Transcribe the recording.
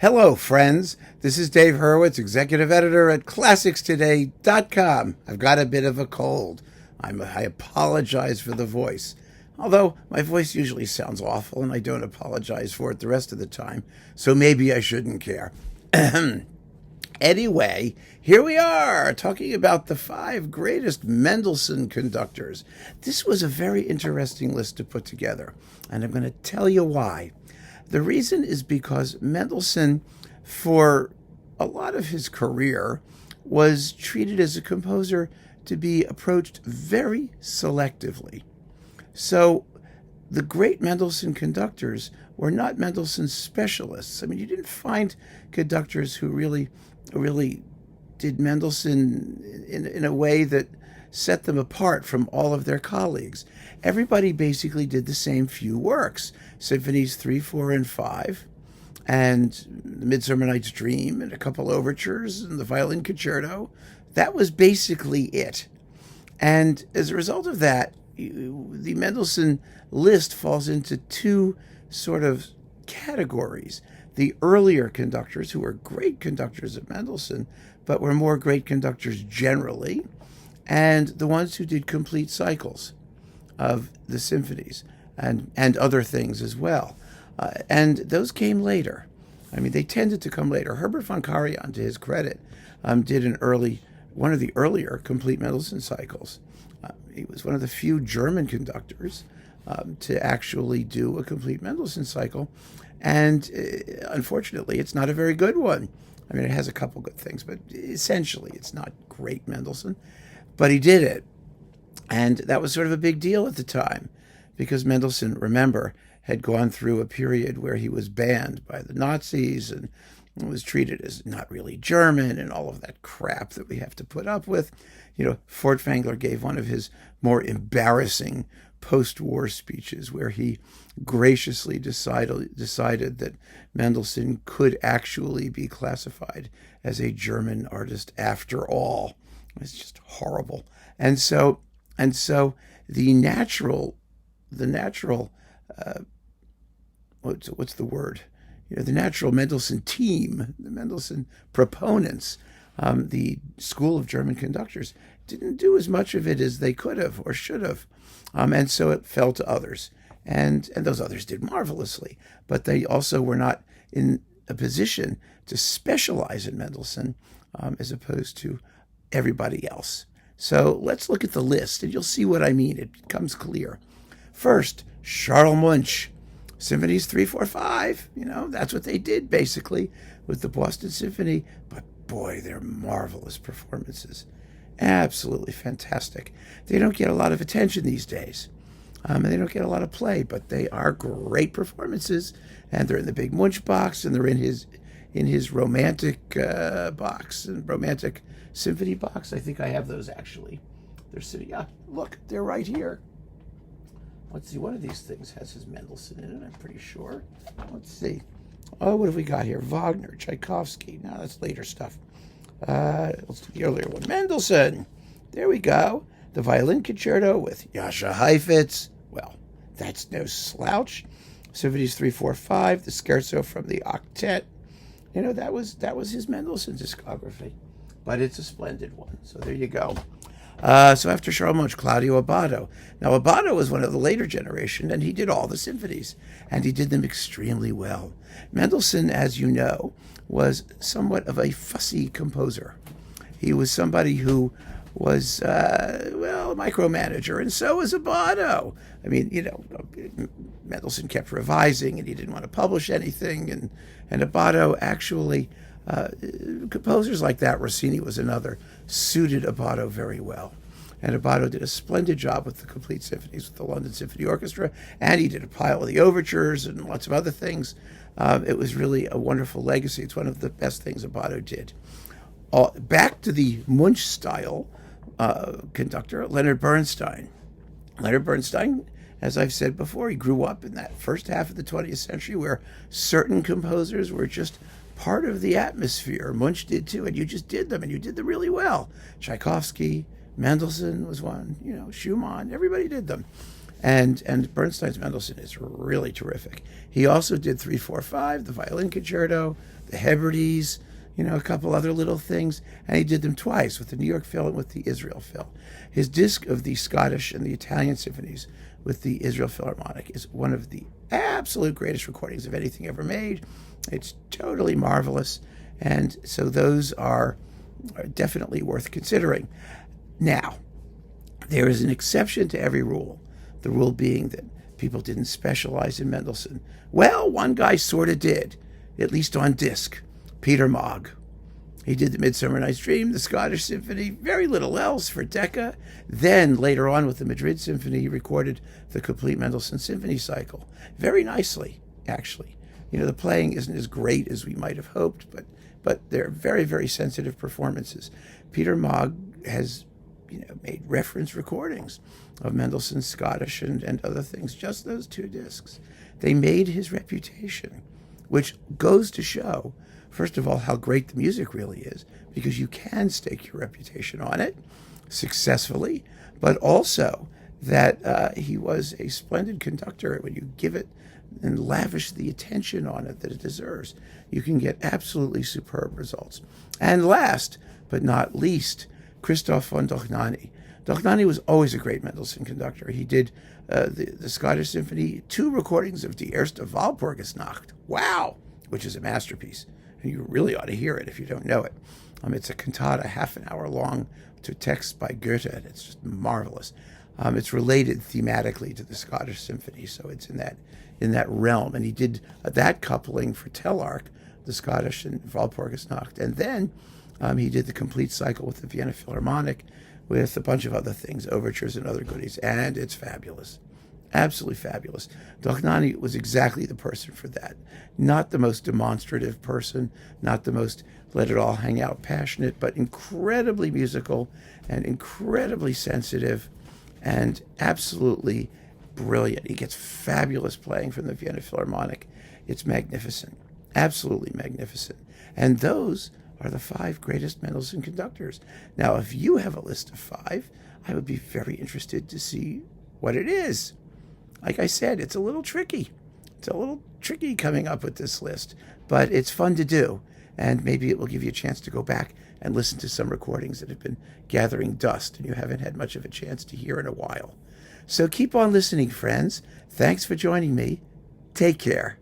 Hello, friends. This is Dave Hurwitz, executive editor at ClassicsToday.com. I've got a bit of a cold. I apologize for the voice. Although my voice usually sounds awful and I don't apologize for it the rest of the time, so maybe I shouldn't care. Anyway, here we are talking about the 5 greatest Mendelssohn conductors. This was a very interesting list to put together, and I'm going to tell you why. The reason is because Mendelssohn, for a lot of his career, was treated as a composer to be approached very selectively. So the great Mendelssohn conductors were not Mendelssohn specialists. I mean, you didn't find conductors who really did Mendelssohn in a way that set them apart from all of their colleagues. Everybody basically did the same few works: Symphonies 3, 4, and 5, and the Midsummer Night's Dream, and a couple overtures, and the Violin Concerto. That was basically it. And as a result of that, the Mendelssohn list falls into 2 sort of categories. The earlier conductors, who were great conductors of Mendelssohn, but were more great conductors generally, and the ones who did complete cycles of the symphonies and other things as well. And those came later. I mean, they tended to come later. Herbert von Karajan, to his credit, did one of the earlier complete Mendelssohn cycles. He was one of the few German conductors to actually do a complete Mendelssohn cycle. And unfortunately, it's not a very good one. I mean, it has a couple good things, but essentially it's not great Mendelssohn. But he did it. And that was sort of a big deal at the time, because Mendelssohn, remember, had gone through a period where he was banned by the Nazis and was treated as not really German and all of that crap that we have to put up with. You know, Furtwängler gave one of his more embarrassing post-war speeches where he graciously decided that Mendelssohn could actually be classified as a German artist after all. It's just horrible. And so the natural what's the word? You know, the natural Mendelssohn team, the Mendelssohn proponents, the School of German Conductors, didn't do as much of it as they could have or should have. And so it fell to others. And those others did marvelously, but they also were not in a position to specialize in Mendelssohn as opposed to everybody else. So let's look at the list, and you'll see what I mean. It becomes clear. First, Charles Munch, Symphonies 3, 4, 5. You know, that's what they did, basically, with the Boston Symphony. But boy, they're marvelous performances. Absolutely fantastic. They don't get a lot of attention these days. And they don't get a lot of play, but they are great performances. And they're in the big Munch box, and they're in his romantic box and romantic symphony box. I think I have those, actually. They're sitting up. Look, they're right here. Let's see, one of these things has his Mendelssohn in it, I'm pretty sure. Let's see. Oh, what have we got here? Wagner, Tchaikovsky. No, that's later stuff. Let's do the earlier one. Mendelssohn. There we go. The Violin Concerto with Jascha Heifetz. Well, that's no slouch. Symphonies 3, 4, 5. The Scherzo from the Octet. You know, that was his Mendelssohn discography. But it's a splendid one. So there you go. So after Charles Munch, Claudio Abbado. Now, Abbado was one of the later generation, and he did all the symphonies, and he did them extremely well. Mendelssohn, as you know, was somewhat of a fussy composer. He was somebody who was, a micromanager, and so was Abbado. I mean, you know, Mendelssohn kept revising, and he didn't want to publish anything, and Abbado actually, composers like that, Rossini was another, suited Abbado very well. And Abbado did a splendid job with the complete symphonies with the London Symphony Orchestra, and he did a pile of the overtures and lots of other things. It was really a wonderful legacy. It's one of the best things Abbado did. Back to the Munch-style conductor, Leonard Bernstein. Leonard Bernstein, as I've said before, he grew up in that first half of the 20th century where certain composers were just part of the atmosphere. Munch did too, and you just did them, and you did them really well. Tchaikovsky, Mendelssohn was one, you know, Schumann, everybody did them. And Bernstein's Mendelssohn is really terrific. He also did 345, the violin concerto, the Hebrides, a couple other little things, and he did them twice, with the New York Phil and with the Israel Phil. His disc of the Scottish and the Italian symphonies with the Israel Philharmonic is one of the absolute greatest recordings of anything ever made. It's totally marvelous, and so those are definitely worth considering. Now, there is an exception to every rule, the rule being that people didn't specialize in Mendelssohn. Well, one guy sort of did, at least on disc, Peter Maag. He did the Midsummer Night's Dream, the Scottish Symphony, very little else for Decca. Then, later on with the Madrid Symphony, he recorded the complete Mendelssohn Symphony cycle. Very nicely, actually. The playing isn't as great as we might have hoped, but they're very, very sensitive performances. Peter Maag has made reference recordings of Mendelssohn's Scottish and other things, just those two discs. They made his reputation, which goes to show, first of all, how great the music really is, because you can stake your reputation on it successfully, but also that he was a splendid conductor. When you give it and lavish the attention on it that it deserves, you can get absolutely superb results. And last but not least, Christoph von Dohnányi. Dohnányi was always a great Mendelssohn conductor. He did the Scottish Symphony, 2 recordings of Die erste Walpurgisnacht. Wow! Which is a masterpiece. And you really ought to hear it if you don't know it. It's a cantata, half an hour long, to text by Goethe, and it's just marvelous. It's related thematically to the Scottish Symphony, so it's in that realm. And he did that coupling for Tellark, the Scottish and Walpurgisnacht, and then he did the complete cycle with the Vienna Philharmonic, with a bunch of other things, overtures and other goodies, and it's fabulous. Absolutely fabulous. Dohnányi was exactly the person for that. Not the most demonstrative person, not the most let it all hang out passionate, but incredibly musical and incredibly sensitive and absolutely brilliant. He gets fabulous playing from the Vienna Philharmonic. It's magnificent, absolutely magnificent. And those are the 5 greatest Mendelssohn conductors. Now, if you have a list of 5, I would be very interested to see what it is. Like I said, it's a little tricky. It's a little tricky coming up with this list, but it's fun to do, and maybe it will give you a chance to go back and listen to some recordings that have been gathering dust and you haven't had much of a chance to hear in a while. So keep on listening, friends. Thanks for joining me. Take care.